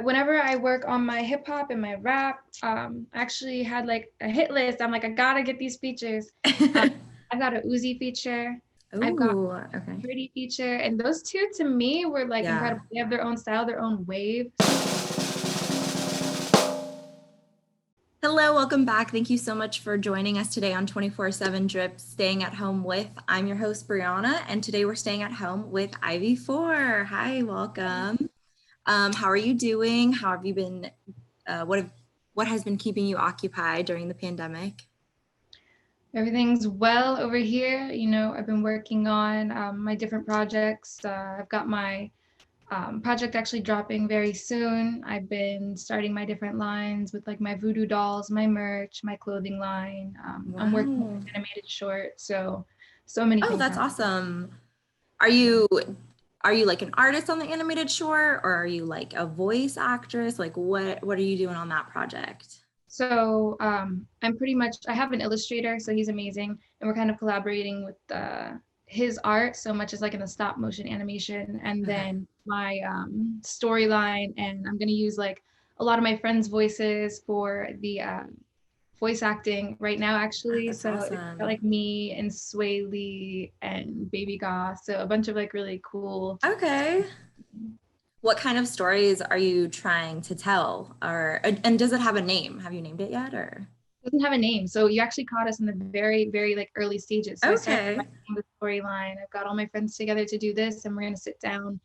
Whenever I work on my hip hop and my rap, I actually had like a hit list. I'm like, I gotta get these features. I've got a Uzi feature. I've got Ooh, okay. Pretty feature, and those two to me were like Yeah. incredible. They have their own style, their own wave. Hello, welcome back. Thank you so much for joining us today on 24/7 Drip Staying at Home with. I'm your host, Brianna, and today we're staying at home with IV4. Hi, welcome. How are you doing? How have you been? What has been keeping you occupied during the pandemic? Everything's well over here. I've been working on my different projects. I've got my project actually dropping very soon. I've been starting my different lines with like my voodoo dolls, my merch, my clothing line. I'm working on Wow. an animated short, so many Oh, things that's happening. awesome. Are you like an artist on the animated short, or are you like a voice actress? Like what are you doing on that project? So I have an illustrator, so he's amazing, and we're kind of collaborating with his art so much as like in the stop motion animation, and Okay. then my storyline, and I'm gonna use like a lot of my friends' voices for the voice acting right now, Oh, actually. that's So it's got, awesome. like me and Sway Lee and Baby Goth, so a bunch of like really cool. Okay. What kind of stories are you trying to tell? Or and does it have a name? Have you named it yet or? Doesn't have a name. So you actually caught us in the very, very like early stages. So I started Okay. writing the storyline. I've got all my friends together to do this, and we're gonna sit down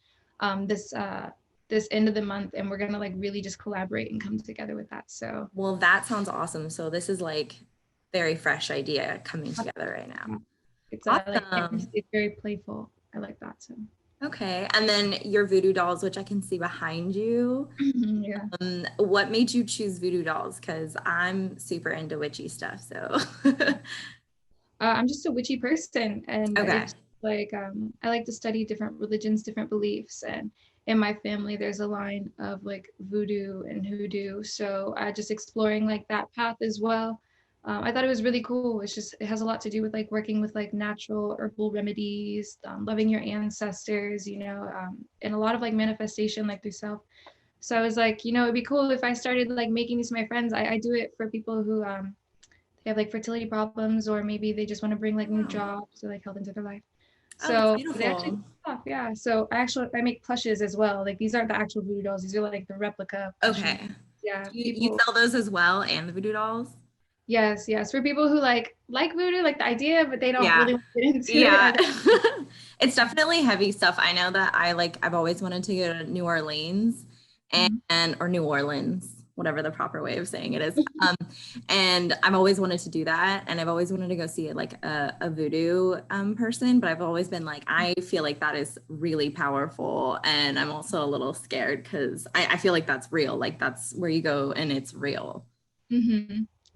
this end of the month, and we're gonna like really just collaborate and come together with that. So Well, that sounds awesome. So this is like very fresh idea coming together right now. yeah, it's like Awesome. it's very playful. I like that. So Okay. And then your voodoo dolls, which I can see behind you. yeah. What made you choose voodoo dolls? Because I'm super into witchy stuff. So, I'm just a witchy person, and okay. it's like I like to study different religions, different beliefs, and in my family there's a line of like voodoo and hoodoo. So I just exploring like that path as well. I thought it was really cool. It has a lot to do with like working with like natural herbal remedies, loving your ancestors, and a lot of like manifestation like through self. So I was like, it'd be cool if I started like making these to my friends. I do it for people who they have like fertility problems, or maybe they just want to bring like Oh, new wow. jobs or like health into their life. Oh, that's So they actually beautiful. tough, yeah. So I make plushes as well. Like these aren't the actual voodoo dolls. These are like the replica plushies. Okay. Yeah, You people. sell those as well and the voodoo dolls? Yes, yes. For people who like voodoo, like the idea, but they don't Yeah. really want to get into it. Yeah. It's definitely heavy stuff. I know that I've always wanted to go to New Orleans Mhm. and or New Orleans, whatever the proper way of saying it is. And I've always wanted to do that. And I've always wanted to go see it like a voodoo person, but I've always been like, I feel like that is really powerful. And I'm also a little scared because I feel like that's real. Like that's where you go and it's real.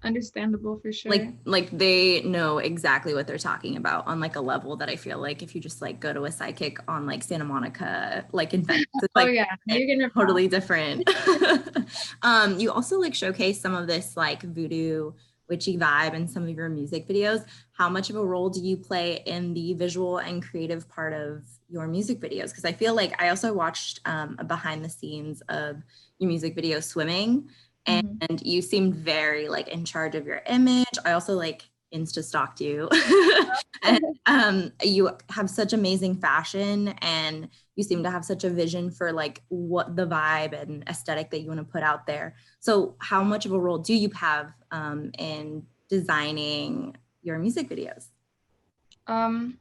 Understandable for like sure. like they know exactly what they're talking about on like a level that I feel like if you just like go to a psychic on like Santa Monica, like in Venice, it's Oh like yeah, it's you're gonna pop. totally different. You also like showcase some of this like voodoo witchy vibe in some of your music videos. How much of a role do you play in the visual and creative part of your music videos? Because I feel like I also watched a behind the scenes of your music video swimming, Mhm. and you seemed very like in charge of your image. I also like insta stalked you. And you have such amazing fashion, and you seem to have such a vision for like what the vibe and aesthetic that you want to put out there. So how much of a role do you have in designing your music videos? Um,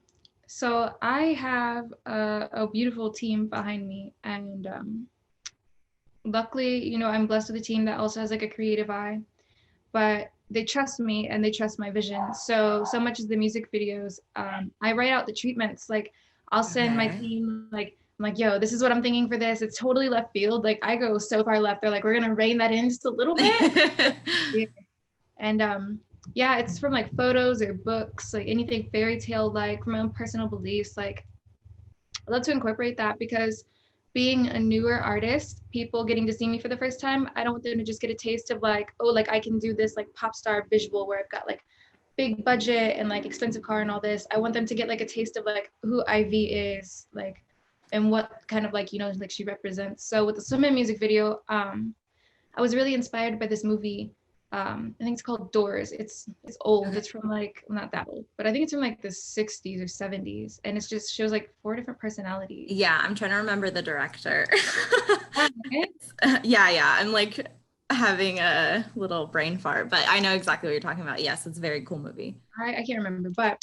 so I have a beautiful team behind me, and luckily, I'm blessed with a team that also has like a creative eye, but they trust me and they trust my vision. So much as the music videos, I write out the treatments. Like I'll send my Okay. team like I'm like, yo, this is what I'm thinking for this. It's totally left field. Like I go so far left. They're like, we're gonna rein that in just a little bit. Yeah. And yeah, it's from like photos or books, like anything fairy tale like from my own personal beliefs. Like I love to incorporate that because being a newer artist, people getting to see me for the first time, I don't want them to just get a taste of like, oh, like I can do this like pop star visual where I've got like big budget and like expensive car and all this. I want them to get like a taste of like who Ivy is, like and what kind of like, you know, like she represents. So with the Swim In music video, I was really inspired by this movie. I think it's called Doors. It's old. Okay. It's from like, well, not that old, but I think it's from like the 60s or 70s, and it just shows like 4 different personalities. Yeah, I'm trying to remember the director. Yeah, right? Yeah. I'm like having a little brain fart, but I know exactly what you're talking about. Yes, it's a very cool movie. I can't remember, but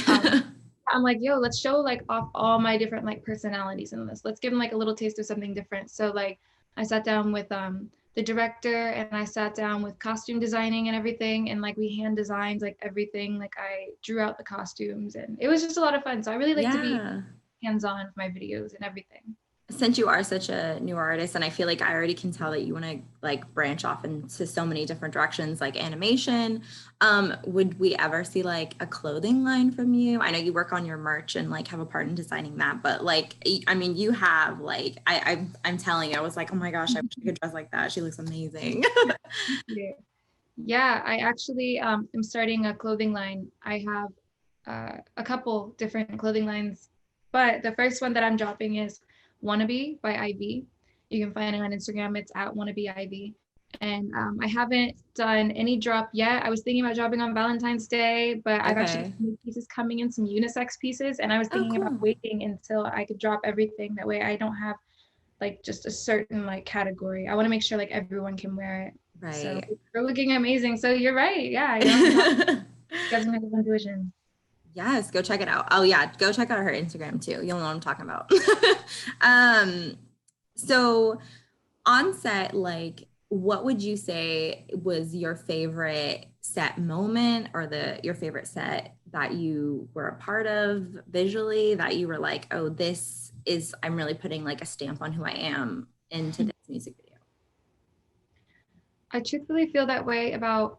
um, I'm like, yo, let's show like off all my different like personalities in this. Let's give them like a little taste of something different. So like I sat down with the director, and I sat down with costume designing and everything, and like we hand designed like everything. Like I drew out the costumes, and it was just a lot of fun. So I really like to be Yeah. hands-on with my videos and everything. Since you are such a new artist, and I feel like I already can tell that you want to like branch off into so many different directions, like animation, would we ever see like a clothing line from you? I know you work on your merch and like have a part in designing that, but like I mean you have like I'm telling you, I was like, oh my gosh, I wish I could dress like that, she looks amazing. Yeah. Yeah, I actually am starting a clothing line. I have a couple different clothing lines, but the first one that I'm dropping is Wannabe by IV. You can find it on Instagram. It's at Wannabe IV. And I haven't done any drop yet. I was thinking about dropping on Valentine's Day, but I've actually got Okay. some new pieces coming in, some unisex pieces, and I was Oh, thinking about cool. waiting until I could drop everything. That way I don't have like just a certain like category. I want to make sure like everyone can wear it. So Right. they're looking amazing. So you're right. Yeah, you know, you guys make a intuition. Yes, go check it out. Oh yeah, go check out her Instagram too. You'll know what I'm talking about. So on set, like what would you say was your favorite set moment, or the your favorite set that you were a part of visually, that you were like, oh, this is, I'm really putting like a stamp on who I am into this music video? I truthfully feel that way about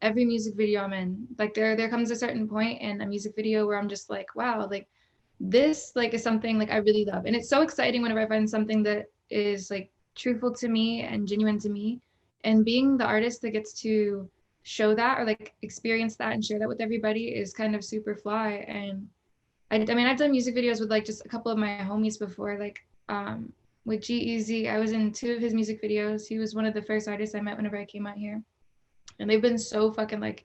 every music video I'm in. Like there comes a certain point in a music video where I'm just like, wow, like this like is something like I really love. And it's so exciting whenever I find something that is like truthful to me and genuine to me. And being the artist that gets to show that or like experience that and share that with everybody is kind of super fly. And I mean, I've done music videos with like just a couple of my homies before, like with G-Eazy. I was in 2 of his music videos. He was one of the first artists I met whenever I came out here. And they've been so fucking like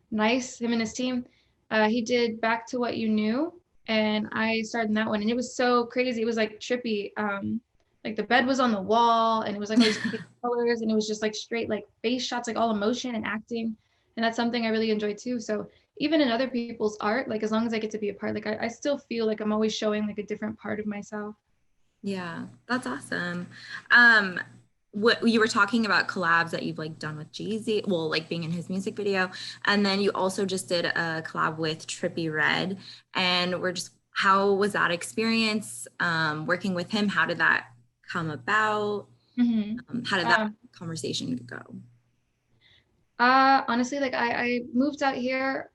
nice, him and his team. He did Back to What You Knew, and I starred in that one. And it was so crazy. It was like trippy. Like the bed was on the wall, and it was like all these crazy colors, and it was just like straight like face shots, like all emotion and acting. And that's something I really enjoy too. So even in other people's art, like as long as I get to be a part, like I still feel like I'm always showing like a different part of myself. Yeah, that's awesome. Um, what you were talking about collabs that you've like done with Jeezy, well, like being in his music video, and then you also just did a collab with Trippie Redd, and we're just, how was that experience working with him? How did that come about? Mm-hmm. How did that conversation go? Honestly, like I moved out here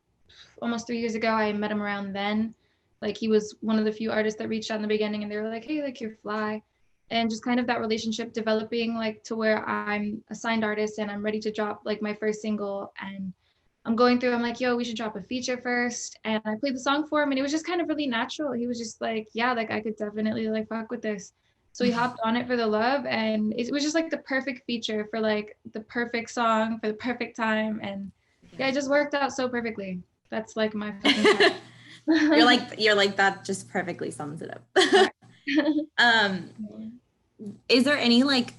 almost 3 years ago. I met him around then. Like he was one of the few artists that reached out in the beginning, and they were like, hey, like you're fly. And just kind of that relationship developing like to where I'm a signed artist and I'm ready to drop like my first single. And I'm going through, I'm like, yo, we should drop a feature first. And I played the song for him, and it was just kind of really natural. He was just like, yeah, like I could definitely like fuck with this. So we hopped on it for the love, and it was just like the perfect feature for like the perfect song for the perfect time. And yeah, it just worked out so perfectly. That's like my fucking part. You're like that just perfectly sums it Yeah. up. um, is there any like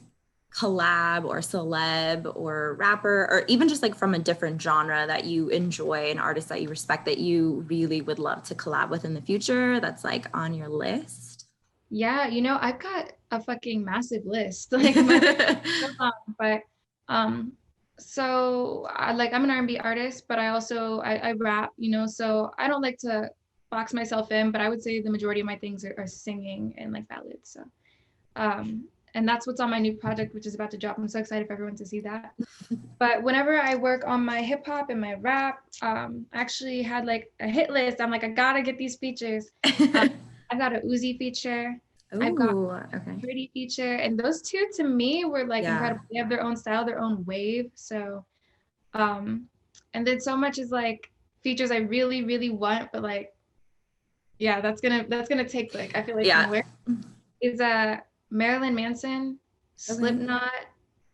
collab or celeb or rapper, or even just like from a different genre that you enjoy, an artist that you respect, that you really would love to collab with in the future, that's like on your list? Yeah, you know, I've got a fucking massive list. Like my list is so long, but um so I like I'm an R&B artist, but I also I rap, you know, so I don't like to box myself in, but I would say the majority of my things are singing and like ballads. So and that's what's on my new project, which is about to drop. I'm so excited for everyone to see that. But whenever I work on my hip hop and my rap, I actually had like a hit list. I'm like, I gotta get these features. Um, I've got a Uzi feature. I've got Oh, okay. Pretty feature, and those two to me were like Yeah. incredible. They have their own style, their own wave. So, um, and then so much is like features I really, really want, but like Yeah, that's gonna take like, I feel like from Yeah. where is Marilyn Manson, Okay. Slipknot,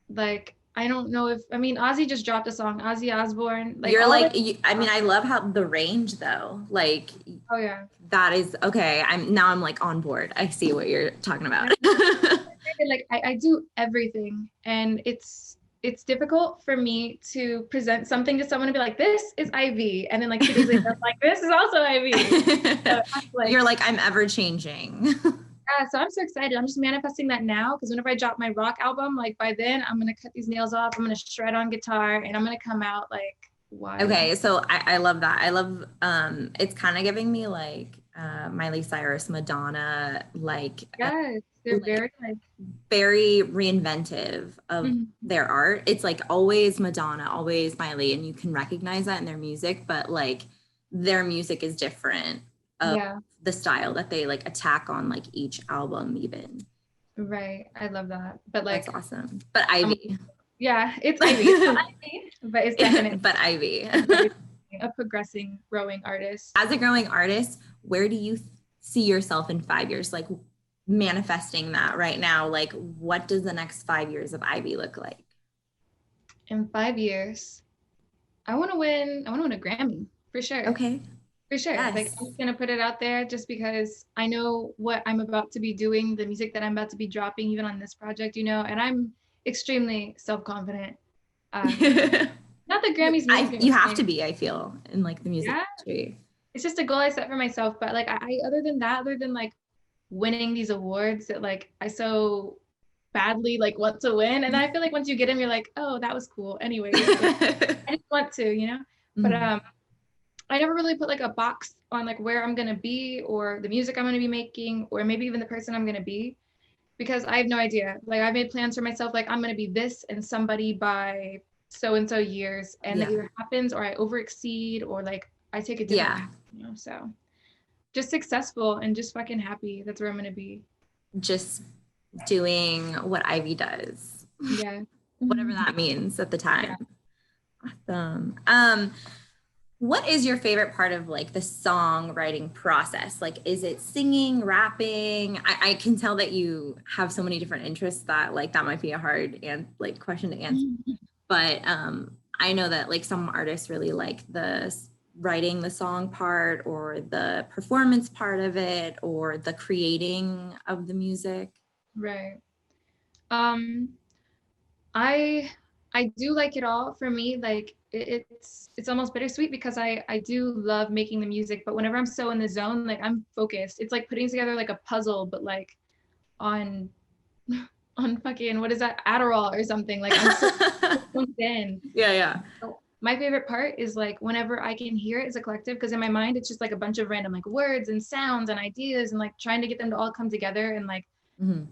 like I don't know if I mean Ozzy just dropped a song, Ozzy Osbourne, like You're all like, the I mean, I love how the range though, like oh yeah. that is okay. I'm like on board. I see what you're talking about. Like I do everything and it's difficult for me to present something to someone and be like, this is IV. And then like 2 days later, I'm like, this is also IV. So I'm You're like, like, I'm ever changing. yeah, so I'm so excited. I'm just manifesting that now because whenever I drop my rock album, like by then I'm gonna cut these nails off, I'm gonna shred on guitar, and I'm gonna come out like wild. Okay, so I love that. I love it's kind of giving me like Miley Cyrus, Madonna, Yes, they're like very like very reinventive of mhm. their art. It's like always Madonna, always Miley, and you can recognize that in their music, but like their music is different of Yeah, the style that they like attack on like each album even. right. I love that. But That's like, awesome. But um, Ivy. yeah, it's Ivy. It's not Ivy, but it's definitely But Ivy. a progressing, growing artist. As a growing artist, where do you see yourself in 5 years? Like manifesting that right now, like what does the next 5 years of Ivy look like? In 5 years, I want to win. I want to win a Grammy for sure. Okay. For sure. Like Yes. I'm just gonna put it out there just because I know what I'm about to be doing, the music that I'm about to be dropping, even on this project, and I'm extremely self-confident. Not the Grammys make me You have to anything. be, I feel, in like the music Yeah, industry. it's just a goal I set for myself. But like I other than that, other than like winning these awards that like I so badly like want to win. And then I feel like once you get them, you're like, oh, that was cool. Anyways, like I just want to. But Mhm. I never really put like a box on like where I'm gonna be or the music I'm gonna be making or maybe even the person I'm gonna be because I have no idea. Like I've made plans for myself, like I'm gonna be this and somebody by so and so years, and that Yeah. either happens or I over exceed or like I take a different Yeah. path. So just successful and just fucking happy. That's where I'm gonna be. Just doing what Ivy does, Yeah. whatever Mhm. that means at the Yeah. time. Awesome. What is your favorite part of like the songwriting process? Like, is it singing, rapping? I can tell that you have so many different interests that like that might be a hard and like question to answer. Mhm. But I know that like some artists really like the writing the song part or the performance part of it or the creating of the music. Right. Um, I I do like it all. For me, like it's almost bittersweet because I do love making the music, but whenever I'm so in the zone, like I'm focused. It's like putting together like a puzzle, but like on on fucking what is that, Adderall or something. Like I'm so zoned in. Yeah, yeah. So my favorite part is like whenever I can hear it as a collective, because in my mind it's just like a bunch of random like words and sounds and ideas and like trying to get them to all come together and like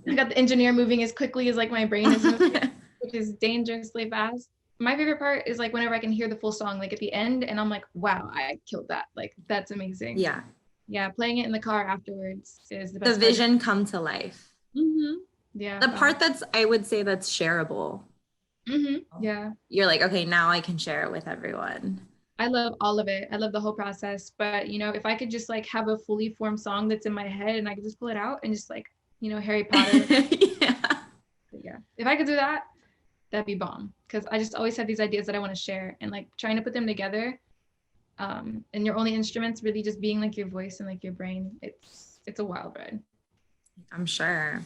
I got the engineer moving as quickly as like my brain is moving, Mhm. which is dangerously fast. My favorite part is like whenever I can hear the full song, like at the end, and I'm like, wow, I killed that. Like that's amazing. Yeah. Yeah, playing it in the car afterwards is the The best part. vision come to life. Yeah. The part that's, I would say, that's shareable. Yeah. You're like, okay, now I can share it with everyone. I love all of it. I love the whole process. But if I could just like have a fully formed song that's in my head and I could just pull it out and just like, Harry Potter. Yeah. Yeah. If I could do that, that'd be bomb. Because I just always have these ideas that I want to share and like trying to put them together. And your only instruments really just being like your voice and like your brain. It's a wild ride. I'm sure.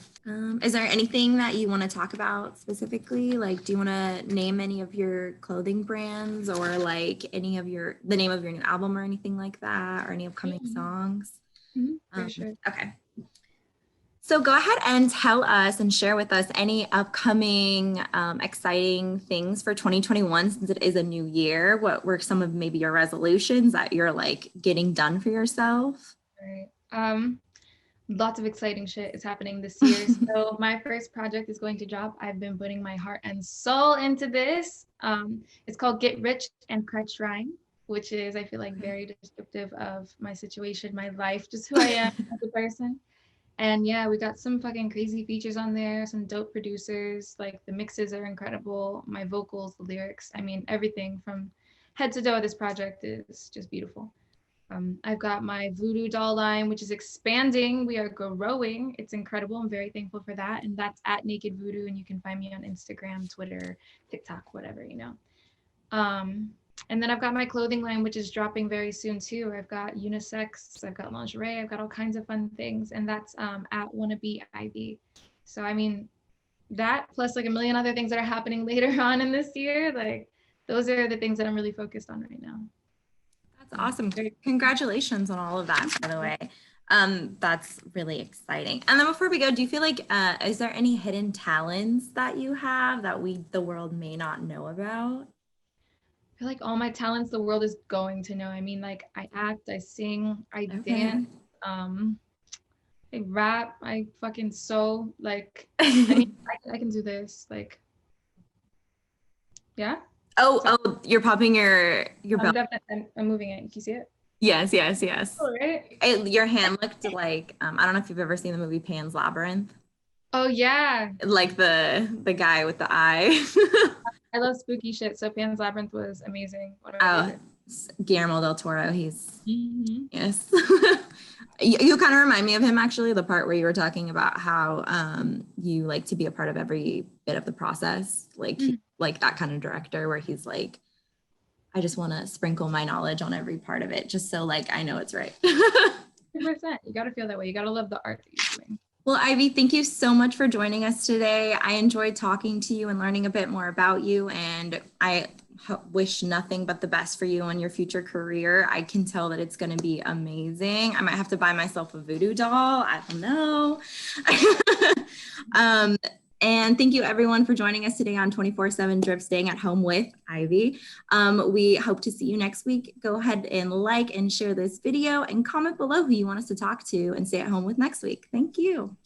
Is there anything that you want to talk about specifically? Like, do you want to name any of your clothing brands or like the name of your new album or anything like that, or any upcoming songs? For sure. Okay. So go ahead and tell us and share with us any upcoming exciting things for 2021 since it is a new year. What were some of maybe your resolutions that you're like getting done for yourself? Right. Lots of exciting shit is happening this year. So my first project is going to drop. I've been putting my heart and soul into this. It's called Get Rich and Cry Shrine, which is I feel like very descriptive of my situation, my life, just who I am as a person. And yeah, we got some fucking crazy features on there, some dope producers. Like the mixes are incredible. My vocals, the lyrics, I mean, everything from head to toe of this project is just beautiful. I've got my voodoo doll line, which is expanding. We are growing. It's incredible. I'm very thankful for that. And that's at Naked Voodoo. And you can find me on Instagram, Twitter, TikTok, whatever, you know. And then I've got my clothing line, which is dropping very soon too. I've got unisex, I've got lingerie, I've got all kinds of fun things. And that's at Wannabe IV. So, I mean, that plus like a million other things that are happening later on in this year, like those are the things that I'm really focused on right now. That's awesome. Congratulations on all of that, by the way. That's really exciting. And then before we go, do you feel like, is there any hidden talents that you have that the world may not know about? I feel like all my talents the world is going to know. I mean, like I act, I sing, I dance, I rap, I fucking sew. Like, I mean, I can do this. Like, yeah. Oh, you're popping your belt. I'm moving it. Can you see it? Yes. Oh, right. Your hand looked like, I don't know if you've ever seen the movie Pan's Labyrinth. Oh yeah. Like the guy with the eye. I love spooky shit. So Pan's Labyrinth was amazing. Guillermo del Toro. He's yes. You kind of remind me of him, actually, the part where you were talking about how you like to be a part of every bit of the process, like like that kind of director where he's like, I just want to sprinkle my knowledge on every part of it just so like I know it's right. 100%. You got to feel that way. You got to love the art that you're doing. Well, Ivy, thank you so much for joining us today. I enjoyed talking to you and learning a bit more about you, and I wish nothing but the best for you on your future career. I can tell that it's going to be amazing. I might have to buy myself a voodoo doll. I don't know. And thank you everyone for joining us today on 24/7 Drip, staying at home with Ivy. We hope to see you next week. Go ahead and like and share this video and comment below who you want us to talk to and stay at home with next week. Thank you.